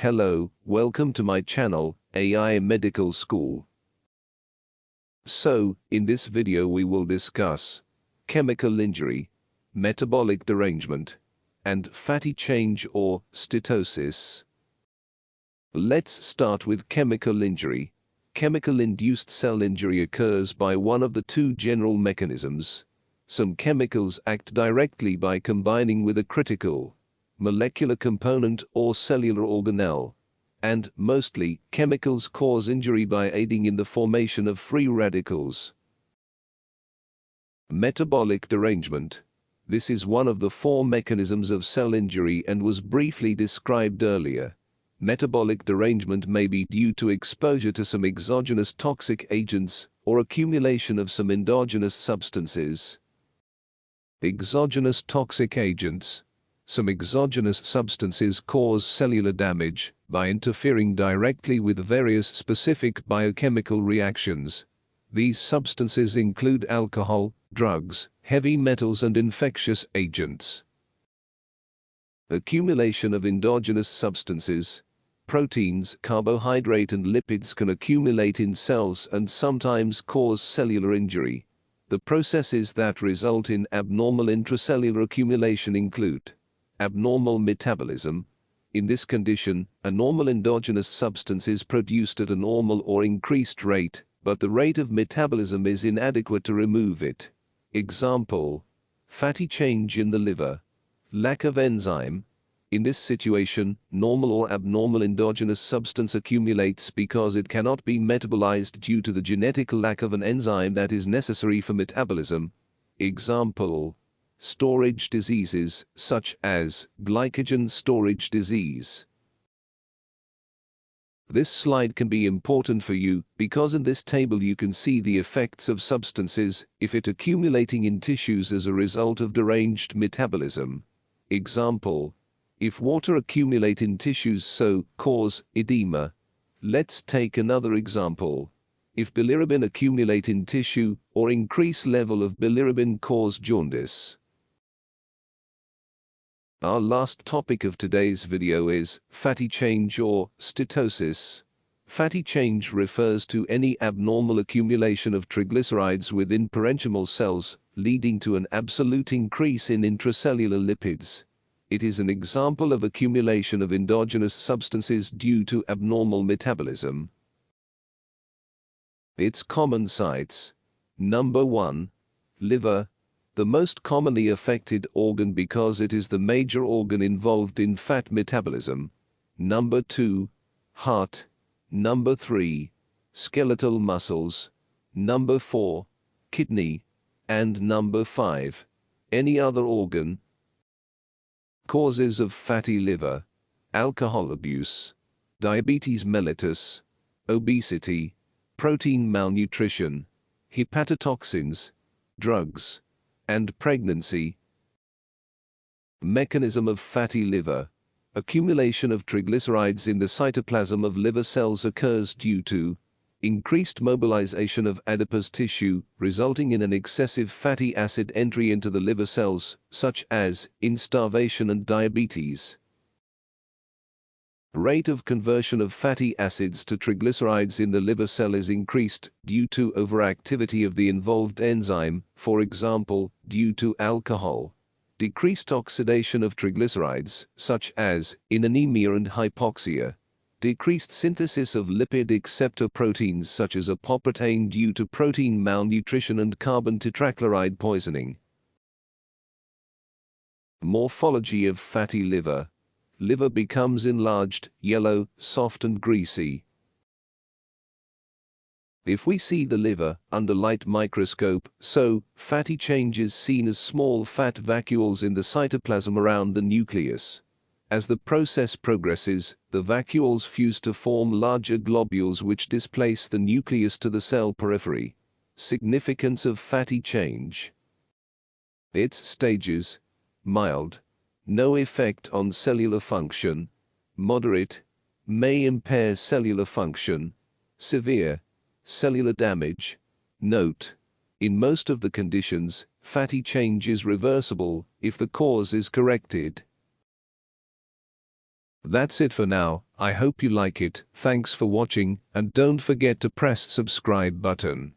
Hello, welcome to my channel, AI Medical School. So, in this video we will discuss chemical injury, metabolic derangement, and fatty change or steatosis. Let's start with chemical injury. Chemical-induced cell injury occurs by one of the two general mechanisms. Some chemicals act directly by combining with a critical molecular component or cellular organelle, and mostly, chemicals cause injury by aiding in the formation of free radicals. Metabolic derangement. This is one of the four mechanisms of cell injury and was briefly described earlier. Metabolic derangement may be due to exposure to some exogenous toxic agents or accumulation of some endogenous substances. Exogenous toxic agents. Some exogenous substances cause cellular damage by interfering directly with various specific biochemical reactions. These substances include alcohol, drugs, heavy metals, and infectious agents. Accumulation of endogenous substances. Proteins, carbohydrate, and lipids can accumulate in cells and sometimes cause cellular injury. The processes that result in abnormal intracellular accumulation include abnormal metabolism. In this condition, a normal endogenous substance is produced at a normal or increased rate, but the rate of metabolism is inadequate to remove it. Example: fatty change in the liver. Lack of enzyme. In this situation, normal or abnormal endogenous substance accumulates because it cannot be metabolized due to the genetic lack of an enzyme that is necessary for metabolism. Example: storage diseases, such as glycogen storage disease. This slide can be important for you because in this table you can see the effects of substances if it accumulating in tissues as a result of deranged metabolism. Example: if water accumulate in tissues so cause edema. Let's take another example. If bilirubin accumulate in tissue or increase level of bilirubin cause jaundice. Our last topic of today's video is fatty change or steatosis. Fatty change refers to any abnormal accumulation of triglycerides within parenchymal cells, leading to an absolute increase in intracellular lipids. It is an example of accumulation of endogenous substances due to abnormal metabolism. Its common sites. Number 1. Liver. The most commonly affected organ because it is the major organ involved in fat metabolism. Number 2. Heart. Number 3. Skeletal muscles. Number 4. Kidney. And number 5. Any other organ. Causes of fatty liver: alcohol abuse, diabetes mellitus, obesity, protein malnutrition, hepatotoxins, drugs, and pregnancy. Mechanism of fatty liver. Accumulation of triglycerides in the cytoplasm of liver cells occurs due to increased mobilization of adipose tissue, resulting in an excessive fatty acid entry into the liver cells, such as in starvation and diabetes. Rate of conversion of fatty acids to triglycerides in the liver cell is increased due to overactivity of the involved enzyme, for example, due to alcohol. Decreased oxidation of triglycerides, such as in anemia and hypoxia. Decreased synthesis of lipid acceptor proteins such as apoprotein due to protein malnutrition and carbon tetrachloride poisoning. Morphology of fatty liver. Liver becomes enlarged, yellow, soft and greasy. If we see the liver under light microscope, so fatty change is seen as small fat vacuoles in the cytoplasm around the nucleus. As the process progresses, the vacuoles fuse to form larger globules which displace the nucleus to the cell periphery. Significance of fatty change. Its stages: mild, no effect on cellular function; moderate, may impair cellular function; severe, cellular damage. Note: in most of the conditions, fatty change is reversible if the cause is corrected. That's it for now. I hope you like it. Thanks for watching, and don't forget to press subscribe button.